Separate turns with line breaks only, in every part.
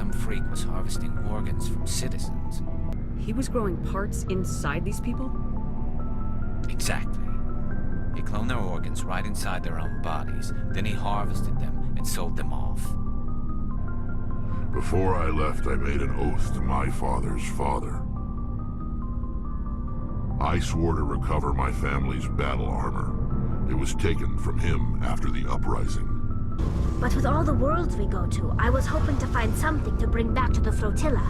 some freak was harvesting organs from citizens.
He was growing parts inside these people?
Exactly. He cloned their organs right inside their own bodies, then he harvested them and sold them off.
Before I left, I made an oath to my father's father. I swore to recover my family's battle armor. It was taken from him after the uprising.
But with all the worlds we go to, I was hoping to find something to bring back to the flotilla.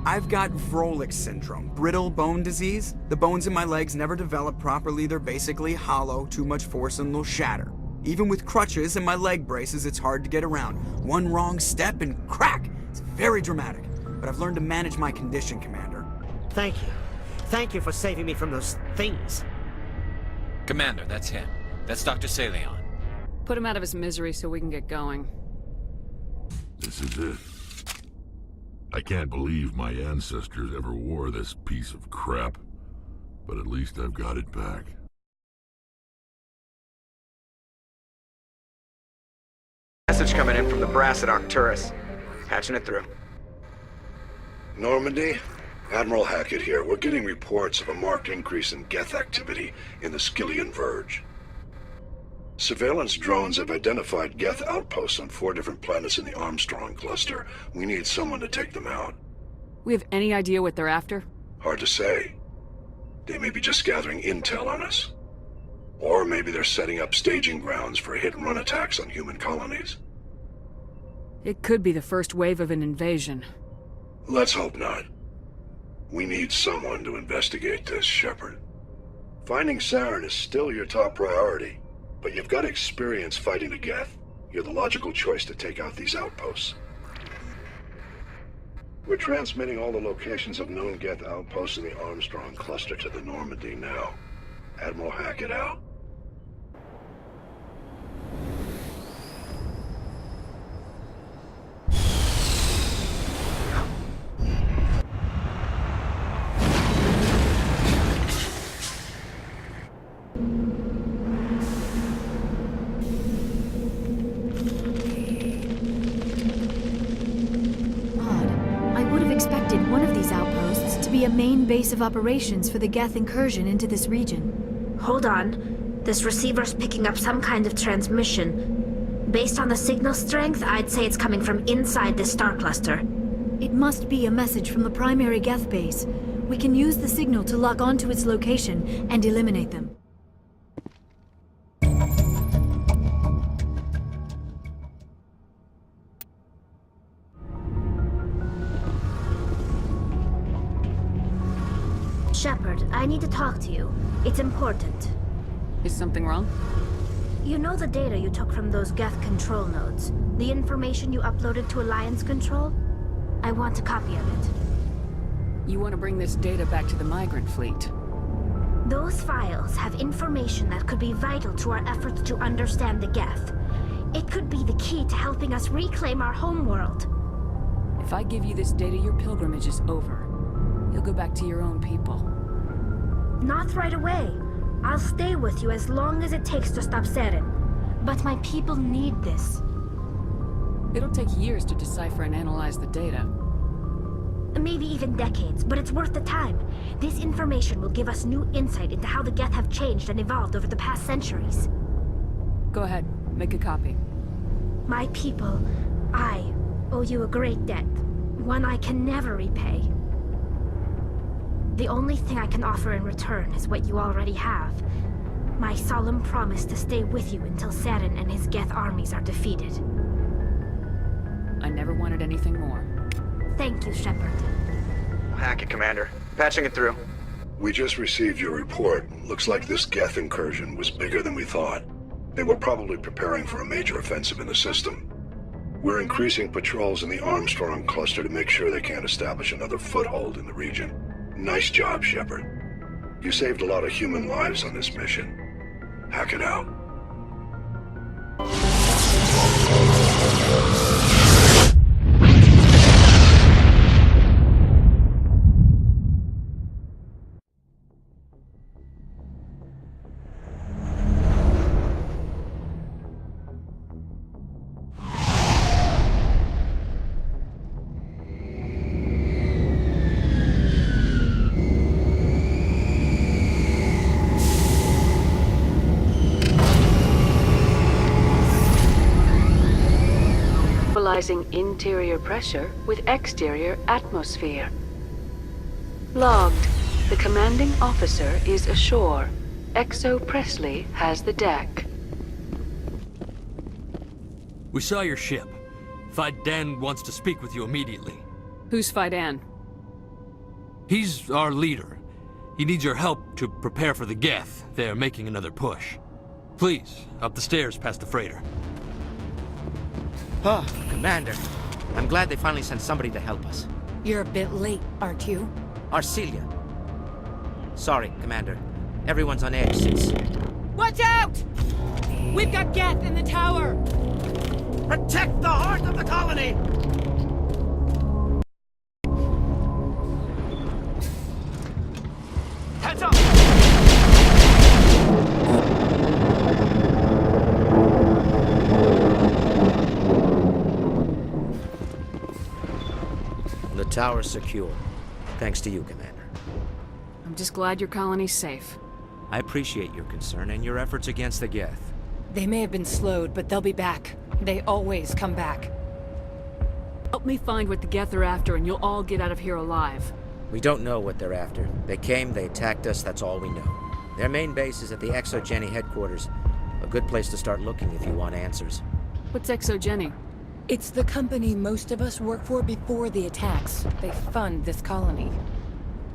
I've got Vrolik syndrome, brittle bone disease. The bones in my legs never develop properly. They're basically hollow, too much force and they'll shatter. Even with crutches and my leg braces, it's hard to get around. One wrong step and crack! It's very dramatic. But I've learned to manage my condition, Commander.
Thank you. Thank you for saving me from those things.
Commander, that's him. That's Dr. Série.
Put him out of his misery so we can get going.
This is it. I can't believe my ancestors ever wore this piece of crap, but at least I've got it back.
Message coming in from the brass at Arcturus. Patching it through.
Normandy? Admiral Hackett here. We're getting reports of a marked increase in Geth activity in the Skillian Verge. Surveillance drones have identified Geth outposts on 4 different planets in the Armstrong cluster. We need someone to take them out.
We have any idea what they're after?
Hard to say. They may be just gathering intel on us. Or maybe they're setting up staging grounds for hit-and-run attacks on human colonies.
It could be the first wave of an invasion.
Let's hope not. We need someone to investigate this, Shepard. Finding Saren is still your top priority, but you've got experience fighting the Geth. You're the logical choice to take out these outposts. We're transmitting all the locations of known Geth outposts in the Armstrong cluster to the Normandy now. Admiral Hackett out.
A main base of operations for the Geth incursion into this region.
Hold on. This receiver's picking up some kind of transmission. Based on the signal strength, I'd say it's coming from inside this star cluster.
It must be a message from the primary Geth base. We can use the signal to lock onto its location and eliminate them.
Shepard, I need to talk to you. It's important.
Is something wrong?
You know the data you took from those Geth control nodes? The information you uploaded to Alliance Control? I want a copy of it.
You want to bring this data back to the migrant fleet?
Those files have information that could be vital to our efforts to understand the Geth. It could be the key to helping us reclaim our homeworld.
If I give you this data, your pilgrimage is over. You'll go back to your own people.
Not right away. I'll stay with you as long as it takes to stop Série. But my people need this.
It'll take years to decipher and analyze the data.
Maybe even decades, but it's worth the time. This information will give us new insight into how the Geth have changed and evolved over the past centuries.
Go ahead, make a copy.
My people, I owe you a great debt. One I can never repay. The only thing I can offer in return is what you already have. My solemn promise to stay with you until Série and his Geth armies are defeated.
I never wanted anything more.
Thank you, Shepard.
Hackett, Commander. Patching it through.
We just received your report. Looks like this Geth incursion was bigger than we thought. They were probably preparing for a major offensive in the system. We're increasing patrols in the Armstrong cluster to make sure they can't establish another foothold in the region. Nice job, Shepard. You saved a lot of human lives on this mission. Hack it out.
Equalizing interior pressure with exterior atmosphere. Logged. The commanding officer is ashore. Exo Presley has the deck.
We saw your ship. Fidan wants to speak with you immediately.
Who's Fidan?
He's our leader. He needs your help to prepare for the Geth. They're making another push. Please, up the stairs past the freighter.
Oh, Commander. I'm glad they finally sent somebody to help us.
You're a bit late, aren't you?
Arcelia. Sorry, Commander. Everyone's on edge since...
Watch out! We've got Geth in the tower!
Protect the heart of the colony!
Heads up!
The tower's secure. Thanks to you, Commander.
I'm just glad your colony's safe.
I appreciate your concern and your efforts against the Geth.
They may have been slowed, but they'll be back. They always come back.
Help me find what the Geth are after and you'll all get out of here alive.
We don't know what they're after. They came, they attacked us, that's all we know. Their main base is at the Exogeny headquarters. A good place to start looking if you want answers.
What's Exogeny?
It's the company most of us work for before the attacks. They fund this colony.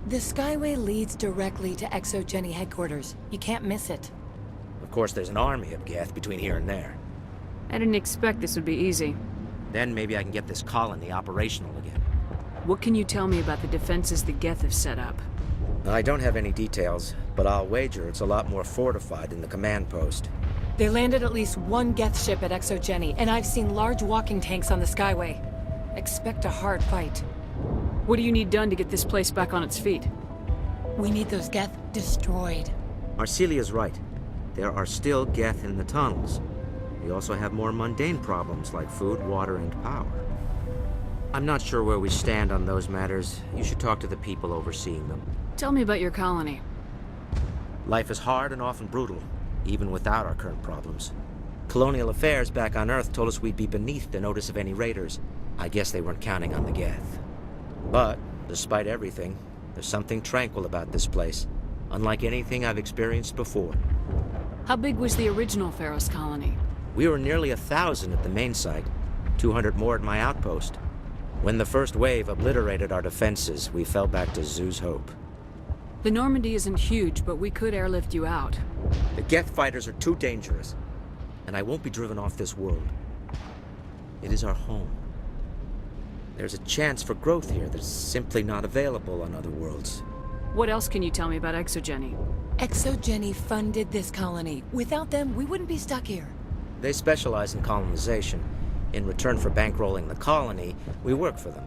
The Skyway leads directly to Exogeny headquarters. You can't miss it.
Of course, there's an army of Geth between here and there.
I didn't expect this would be easy.
Then maybe I can get this colony operational again.
What can you tell me about the defenses the Geth have set up?
I don't have any details, but I'll wager it's a lot more fortified than the command post.
They landed at least one Geth ship at Exogeny, and I've seen large walking tanks on the Skyway. Expect a hard fight.
What do you need done to get this place back on its feet?
We need those Geth destroyed.
Arcelia's right. There are still Geth in the tunnels. We also have more mundane problems like food, water, and power. I'm not sure where we stand on those matters. You should talk to the people overseeing them.
Tell me about your colony.
Life is hard and often brutal, even without our current problems. Colonial affairs back on Earth told us we'd be beneath the notice of any raiders. I guess they weren't counting on the Geth. But, despite everything, there's something tranquil about this place, unlike anything I've experienced before.
How big was the original Pharaoh's colony?
We were nearly 1,000 at the main site, 200 more at my outpost. When the first wave obliterated our defenses, we fell back to Zoo's Hope.
The Normandy isn't huge, but we could airlift you out.
The Geth fighters are too dangerous, and I won't be driven off this world. It is our home. There's a chance for growth here that's simply not available on other worlds.
What else can you tell me about Exogeny?
Exogeny funded this colony. Without them, we wouldn't be stuck here.
They specialize in colonization. In return for bankrolling the colony, we work for them.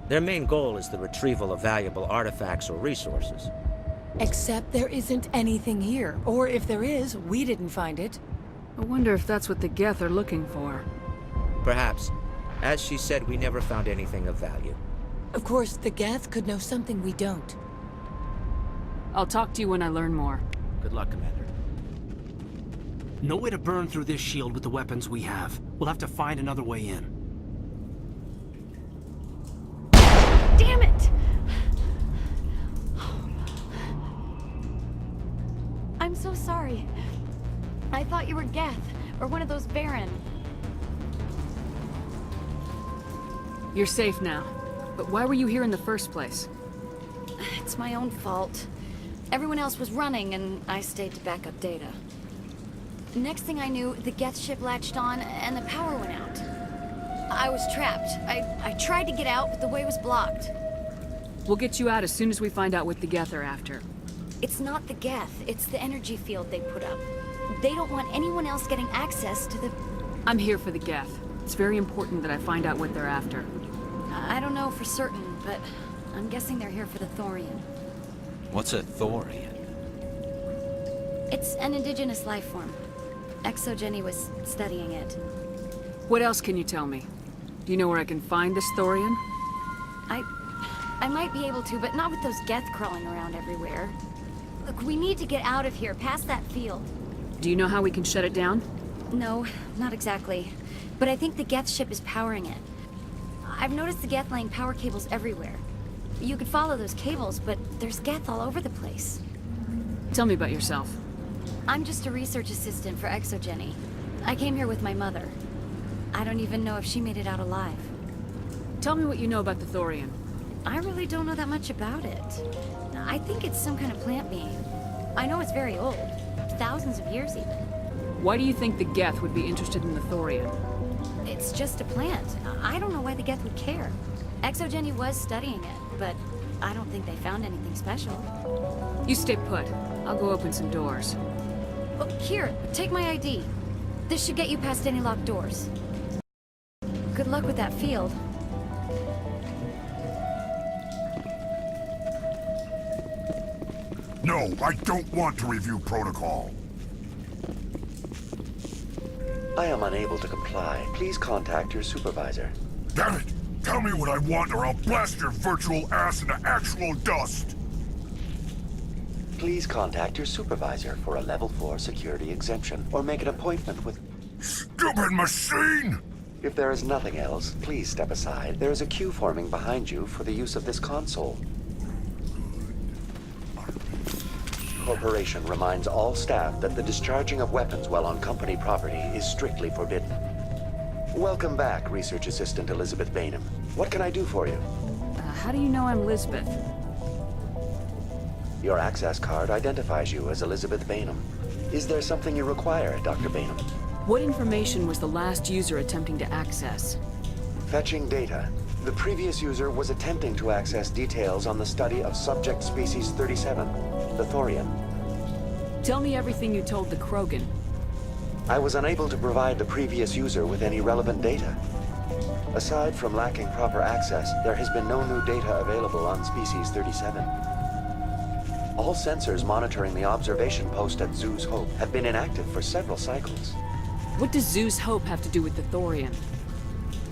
Their main goal is the retrieval of valuable artifacts or resources.
Except there isn't anything here. Or if there is, we didn't find it.
I wonder if that's what the Geth are looking for.
Perhaps. As she said, we never found anything of value.
Of course, the Geth could know something we don't.
I'll talk to you when I learn more.
Good luck, Commander.
No way to burn through this shield with the weapons we have. We'll have to find another way in.
Damn it! I'm so sorry. I thought you were Geth, or one of those Baron.
You're safe now. But why were you here in the first place?
It's my own fault. Everyone else was running, and I stayed to back up data. Next thing I knew, the Geth ship latched on, and the power went out. I was trapped. I tried to get out, but the way was blocked.
We'll get you out as soon as we find out what the Geth are after.
It's not the Geth, it's the energy field they put up. They don't want anyone else getting access to the...
I'm here for the Geth. It's very important that I find out what they're after.
I don't know for certain, but I'm guessing they're here for the Thorian.
What's a Thorian?
It's an indigenous life form. Exogeny was studying it.
What else can you tell me? Do you know where I can find this Thorian?
I might be able to, but not with those Geth crawling around everywhere. Look, we need to get out of here, past that field.
Do you know how we can shut it down?
No, not exactly. But I think the Geth ship is powering it. I've noticed the Geth laying power cables everywhere. You could follow those cables, but there's Geth all over the place.
Tell me about yourself.
I'm just a research assistant for ExoGenny. I came here with my mother. I don't even know if she made it out alive.
Tell me what you know about the Thorian.
I really don't know that much about it. I think it's some kind of plant being. I know it's very old. Thousands of years even.
Why do you think the Geth would be interested in the Thorian?
It's just a plant. I don't know why the Geth would care. ExoGenny was studying it, but I don't think they found anything special.
You stay put. I'll go open some doors.
Oh, here, take my ID. This should get you past any locked doors. Good luck with that field.
No, I don't want to review protocol.
I am unable to comply. Please contact your supervisor.
Damn it! Tell me what I want or I'll blast your virtual ass into actual dust!
Please contact your supervisor for a level 4 security exemption, or make an appointment with...
Stupid machine!
If there is nothing else, please step aside. There is a queue forming behind you for the use of this console. Corporation reminds all staff that the discharging of weapons while on company property is strictly forbidden. Welcome back, Research Assistant Elizabeth Bainham. What can I do for you?
How do you know I'm Lisbeth?
Your access card identifies you as Elizabeth Bainham. Is there something you require, Dr. Bainham?
What information was the last user attempting to access?
Fetching data. The previous user was attempting to access details on the study of subject species 37, the Thorian.
Tell me everything you told the Krogan.
I was unable to provide the previous user with any relevant data. Aside from lacking proper access, there has been no new data available on species 37. All sensors monitoring the observation post at Zeus Hope have been inactive for several cycles.
What does Zeus Hope have to do with the Thorian?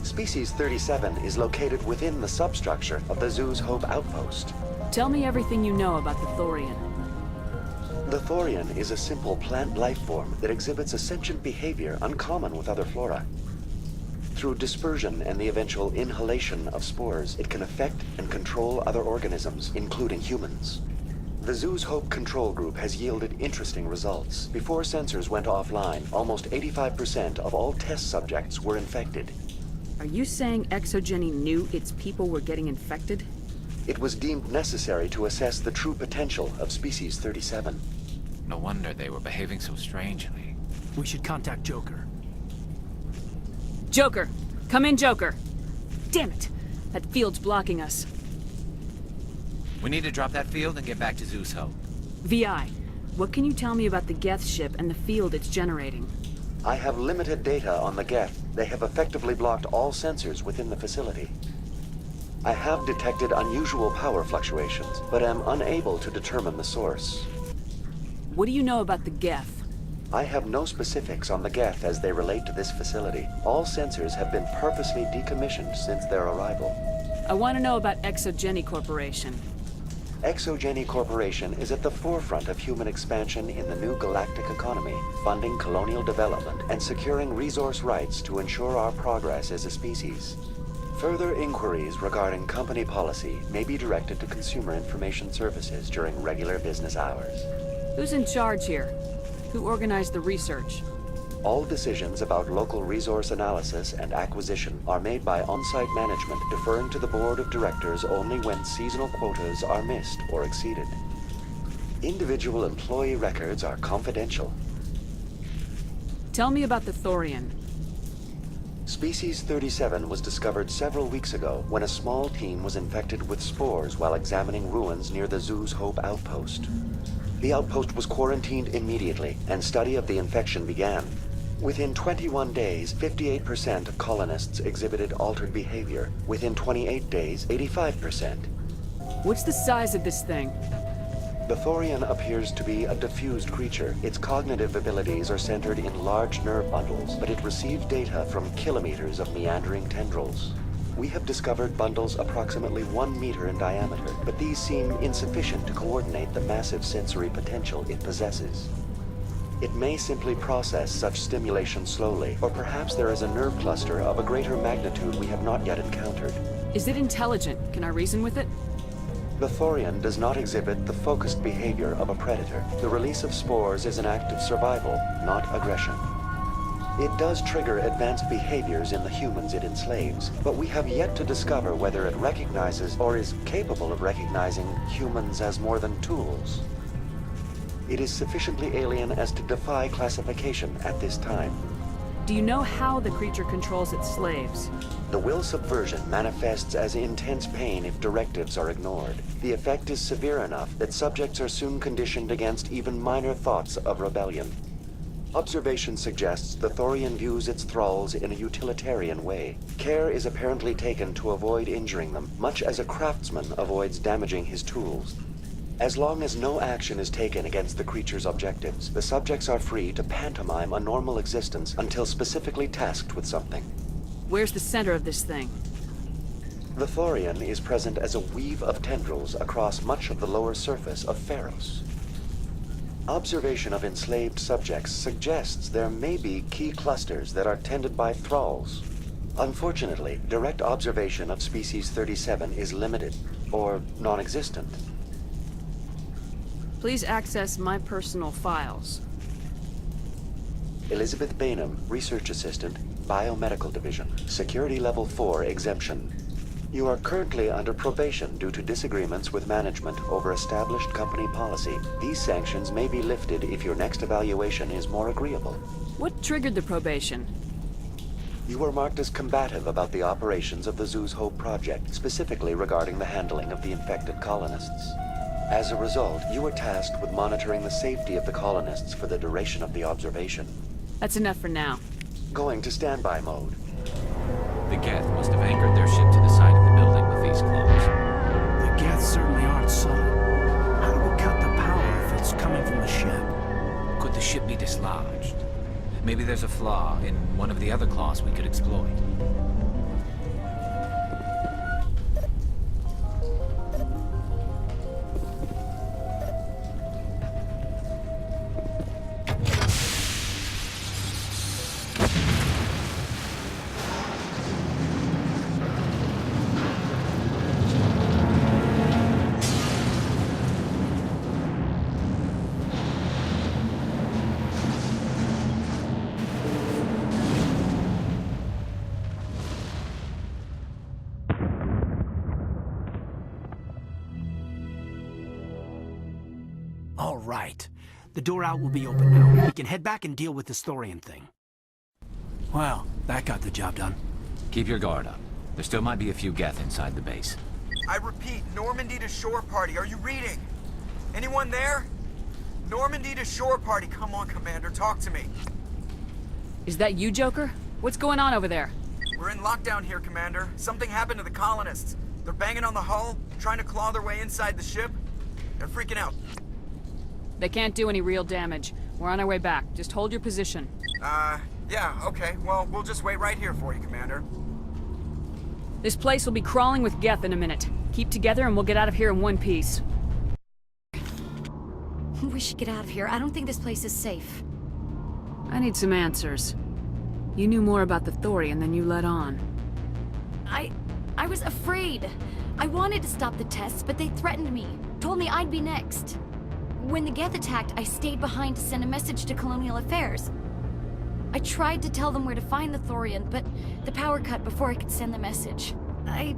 Species 37 is located within the substructure of the Zeus Hope outpost.
Tell me everything you know about the Thorian.
The Thorian is a simple plant life form that exhibits a sentient behavior uncommon with other flora. Through dispersion and the eventual inhalation of spores, it can affect and control other organisms, including humans. The Zeus Hope control group has yielded interesting results. Before sensors went offline, almost 85% of all test subjects were infected.
Are you saying ExoGenny knew its people were getting infected?
It was deemed necessary to assess the true potential of species 37.
No wonder they were behaving so strangely.
We should contact Joker.
Joker! Come in, Joker! Damn it! That field's blocking us.
We need to drop that field and get back to Zeus Hope.
VI, what can you tell me about the Geth ship and the field it's generating?
I have limited data on the Geth. They have effectively blocked all sensors within the facility. I have detected unusual power fluctuations, but am unable to determine the source.
What do you know about the Geth?
I have no specifics on the Geth as they relate to this facility. All sensors have been purposely decommissioned since their arrival.
I want to know about ExoGenny Corporation.
ExoGenny Corporation is at the forefront of human expansion in the new galactic economy, funding colonial development and securing resource rights to ensure our progress as a species. Further inquiries regarding company policy may be directed to Consumer Information Services during regular business hours.
Who's in charge here? Who organized the research?
All decisions about local resource analysis and acquisition are made by on-site management, deferring to the board of directors only when seasonal quotas are missed or exceeded. Individual employee records are confidential.
Tell me about the Thorian.
Species 37 was discovered several weeks ago when a small team was infected with spores while examining ruins near the Zeus Hope outpost. The outpost was quarantined immediately, and study of the infection began. Within 21 days, 58% of colonists exhibited altered behavior. Within 28 days, 85%.
What's the size of this thing?
The Thorian appears to be a diffused creature. Its cognitive abilities are centered in large nerve bundles, but it receives data from kilometers of meandering tendrils. We have discovered bundles approximately 1 meter in diameter, but these seem insufficient to coordinate the massive sensory potential it possesses. It may simply process such stimulation slowly, or perhaps there is a nerve cluster of a greater magnitude we have not yet encountered.
Is it intelligent? Can I reason with it?
The Thorian does not exhibit the focused behavior of a predator. The release of spores is an act of survival, not aggression. It does trigger advanced behaviors in the humans it enslaves, but we have yet to discover whether it recognizes or is capable of recognizing humans as more than tools. It is sufficiently alien as to defy classification at this time.
Do you know how the creature controls its slaves?
The will subversion manifests as intense pain if directives are ignored. The effect is severe enough that subjects are soon conditioned against even minor thoughts of rebellion. Observation suggests the Thorian views its thralls in a utilitarian way. Care is apparently taken to avoid injuring them, much as a craftsman avoids damaging his tools. As long as no action is taken against the creature's objectives, the subjects are free to pantomime a normal existence until specifically tasked with something.
Where's the center of this thing?
The Thorian is present as a weave of tendrils across much of the lower surface of Pharos. Observation of enslaved subjects suggests there may be key clusters that are tended by thralls. Unfortunately, direct observation of species 37 is limited, or non-existent.
Please access my personal files.
Elizabeth Bainham, Research Assistant, Biomedical Division, Security Level 4 exemption. You are currently under probation due to disagreements with management over established company policy. These sanctions may be lifted if your next evaluation is more agreeable.
What triggered the probation?
You were marked as combative about the operations of the Zoo's Hope project, specifically regarding the handling of the infected colonists. As a result, you were tasked with monitoring the safety of the colonists for the duration of the observation.
That's enough for now.
Going to standby mode.
The Geth must have anchored their ship to the side of the building with these claws.
The Geth certainly aren't subtle. How do we cut the power if it's coming from the ship?
Could the ship be dislodged? Maybe there's a flaw in one of the other claws we could exploit.
All right. The door out will be open now. We can head back and deal with this Thorian thing. Well, that got the job done.
Keep your guard up. There still might be a few Geth inside the base.
I repeat, Normandy to shore party. Are you reading? Anyone there? Normandy to shore party. Come on, Commander, talk to me.
Is that you, Joker? What's going on over there?
We're in lockdown here, Commander. Something happened to the colonists. They're banging on the hull, trying to claw their way inside the ship. They're freaking out.
They can't do any real damage. We're on our way back. Just hold your position.
Yeah, okay. Well, we'll just wait right here for you, Commander.
This place will be crawling with Geth in a minute. Keep together and we'll get out of here in one piece.
We should get out of here. I don't think this place is safe.
I need some answers. You knew more about the Thorian than you let on.
I was afraid. I wanted to stop the tests, but they threatened me. Told me I'd be next. When the Geth attacked, I stayed behind to send a message to Colonial Affairs. I tried to tell them where to find the Thorian, but the power cut before I could send the message. I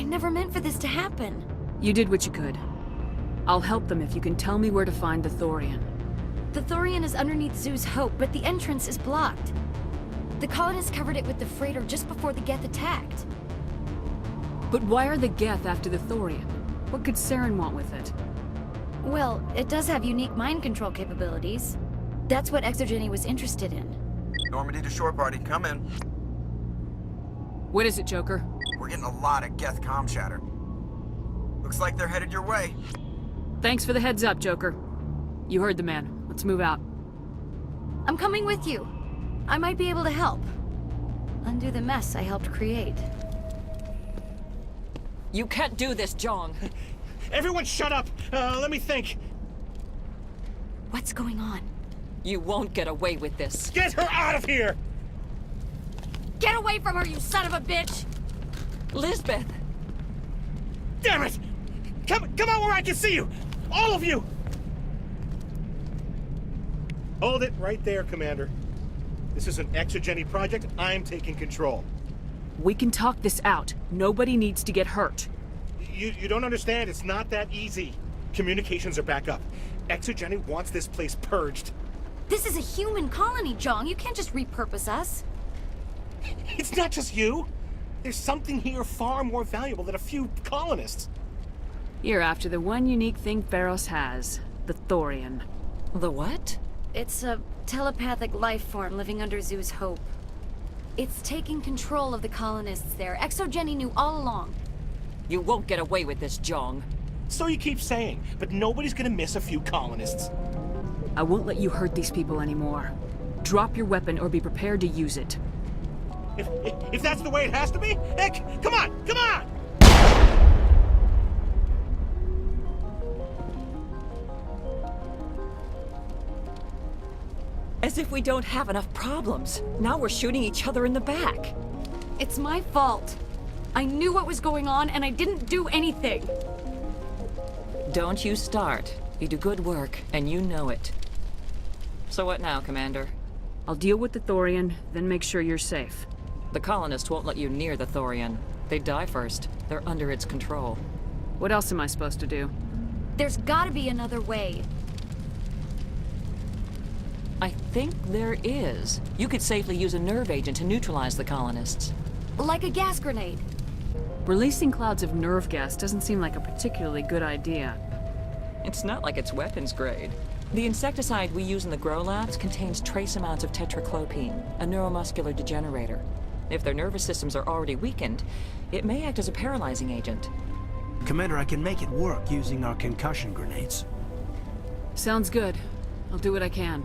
never meant for this to happen.
You did what you could. I'll help them if you can tell me where to find the Thorian.
The Thorian is underneath Zoo's Hope, but the entrance is blocked. The colonists covered it with the freighter just before the Geth attacked.
But why are the Geth after the Thorian? What could Saren want with it?
Well, it does have unique mind control capabilities. That's what Exogeny was interested in.
Normandy to shore party, come in.
What is it, Joker?
We're getting a lot of Geth comm chatter. Looks like they're headed your way.
Thanks for the heads up, Joker. You heard the man. Let's move out.
I'm coming with you. I might be able to help. Undo the mess I helped create.
You can't do this, Jong.
Everyone shut up! Let me think.
What's going on?
You won't get away with this.
Get her out of here!
Get away from her, you son of a bitch!
Lisbeth!
Damn it! Come out where I can see you! All of you! Hold it right there, Commander. This is an exogeny project. I'm taking control.
We can talk this out. Nobody needs to get hurt.
You don't understand. It's not that easy. Communications are back up. Exogeny wants this place purged.
This is a human colony, Jong. You can't just repurpose us.
It's not just you. There's something here far more valuable than a few colonists.
You're after the one unique thing Pharos has. The Thorian.
The what?
It's a telepathic life form living under Zoo's hope. It's taking control of the colonists there. Exogeny knew all along.
You won't get away with this, Jong.
So you keep saying, but nobody's gonna miss a few colonists.
I won't let you hurt these people anymore. Drop your weapon or be prepared to use it.
If that's the way it has to be, heck, come on!
As if we don't have enough problems. Now we're shooting each other in the back.
It's my fault. I knew what was going on and I didn't do anything.
Don't you start. You do good work, and you know it. So what now, Commander?
I'll deal with the Thorian, then make sure you're safe.
The colonists won't let you near the Thorian. They die first. They're under its control.
What else am I supposed to do?
There's gotta be another way.
I think there is. You could safely use a nerve agent to neutralize the colonists.
Like a gas grenade.
Releasing clouds of nerve gas doesn't seem like a particularly good idea.
It's not like it's weapons grade. The insecticide we use in the grow labs contains trace amounts of tetraclopine, a neuromuscular degenerator. If their nervous systems are already weakened, it may act as a paralyzing agent.
Commander, I can make it work using our concussion grenades.
Sounds good. I'll do what I can.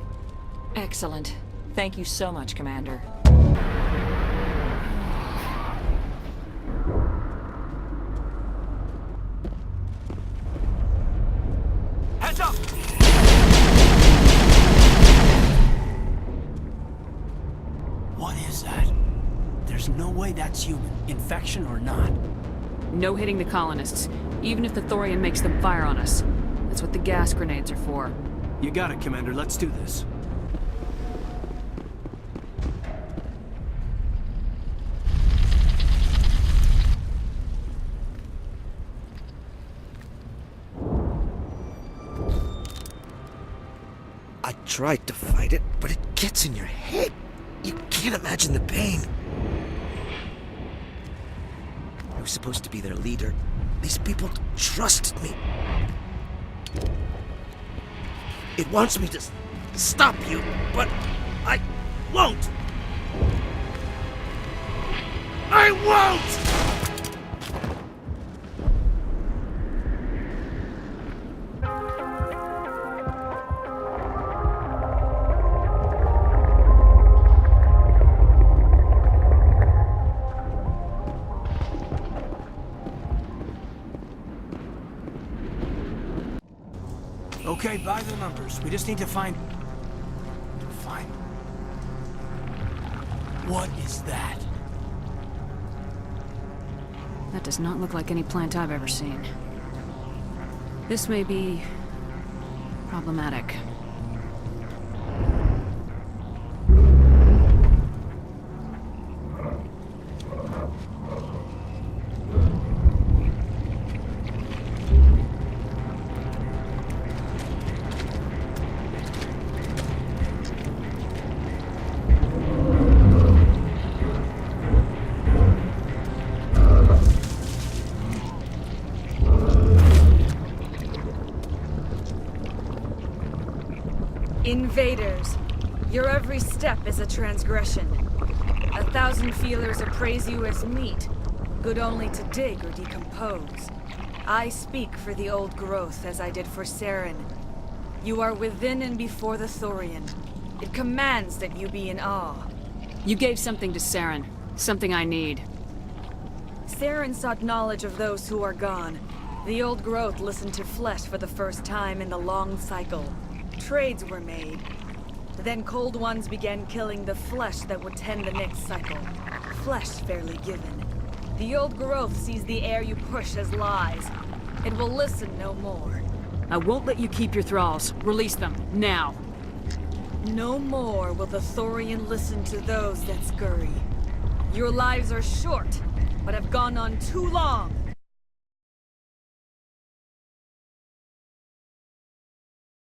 Excellent. Thank you so much, Commander.
Heads up! What is that? There's no way that's human, infection or not.
No hitting the colonists, even if the Thorian makes them fire on us. That's what the gas grenades are for.
You got it, Commander. Let's do this.
I tried to fight it, but it gets in your head. You can't imagine the pain. I was supposed to be their leader. These people trusted me. It wants me to stop you, but I won't. I won't!
Okay, by the numbers. We just need to find... What is that?
That does not look like any plant I've ever seen. This may be... problematic.
Invaders, your every step is a transgression. 1,000 feelers appraise you as meat, good only to dig or decompose. I speak for the old growth as I did for Saren. You are within and before the Thorian. It commands that you be in awe.
You gave something to Saren, something I need.
Saren sought knowledge of those who are gone. The old growth listened to flesh for the first time in the long cycle. Trades were made. Then cold ones began killing the flesh that would tend the next cycle. Flesh fairly given. The old growth sees the air you push as lies. It will listen no more.
I won't let you keep your thralls. Release them, now.
No more will the Thorian listen to those that scurry. Your lives are short, but have gone on too long.